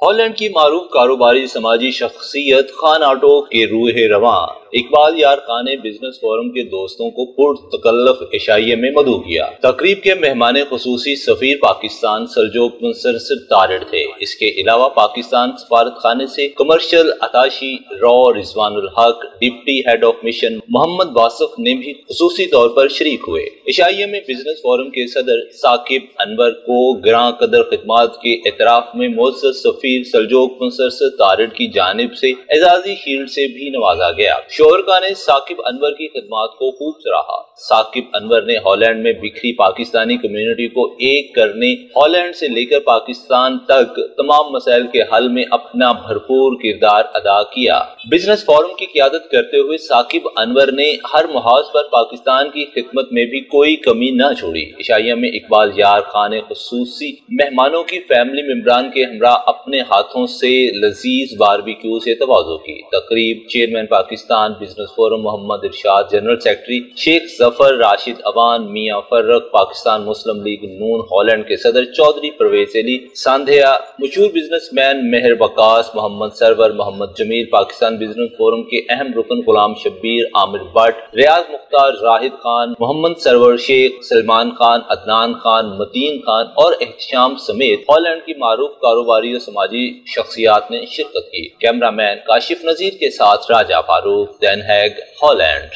Holland کی معروف کاروباری سماجی شخصیت خان آٹو کے روح رواں اقبال یار خان نے بزنس فورم کے دوستوں کو پرتکلف عشائیے میں مدعو کیا۔ تقریب کے مہمان خصوصی سفیر پاکستان سلجوق منصر طارڑ تھے۔ اس کے علاوہ پاکستان سفارت خانے سے کمرشل اتاشی را رضوان الحق، ڈپٹی ہیڈ آف مشن محمد واصف نے بھی خصوصی طور پر شریک ہوئے۔ عشائیے میں بزنس فورم کے صدر ثاقب انور کو گراں قدر خدمات کے اعتراف میں معزز سفیر سلجوق منصر طارڑ کی جانب سے اعزازی شیلڈ سے بھی نوازا گیا۔ شرکاء نے ثاقب انور کی خدمات کو خوب سراہا۔ ثاقب انور نے ہالینڈ میں بکھری پاکستانی کمیونٹی کو ایک کرنے، ہالینڈ سے لے کر پاکستان تک تمام مسائل کے حل میں اپنا بھرپور کردار ادا کیا۔ بزنس فورم کی قیادت کرتے ہوئے ثاقب انور نے ہر محاذ پر پاکستان کی خدمت میں بھی کوئی کمی نہ چھوڑی۔ عشائیہ میں اقبال یار خان نے خصوصی مہمانوں کی فیملی ممبران کے ہمراہ اپنے ہاتھوں سے لذیذ باربیکیو سے تواضع کی۔ تقریب چیئرمین پاکستان بزنس فورم محمد ارشاد، جنرل سیکرٹری شیخ ظفر راشد اوان، میاں فرق پاکستان مسلم لیگ نون ہالینڈ کے صدر چودھری پرویز علی ساندھیا، مشہور بزنس مین مہر وقاص، محمد سرور، محمد جمیل، پاکستان بزنس فورم کے اہم رکن غلام شبیر، عامر بٹ، ریاض مختار، راہد خان، محمد سرور شیخ، سلمان خان، عدنان خان، متین خان اور احتشام سمیت ہالینڈ کی معروف کاروباری و سماجی شخصیات نے شرکت کی۔ کیمرہ مین کاشف نذیر کے ساتھ راجہ فاروق، دین ہیگ، ہالینڈ۔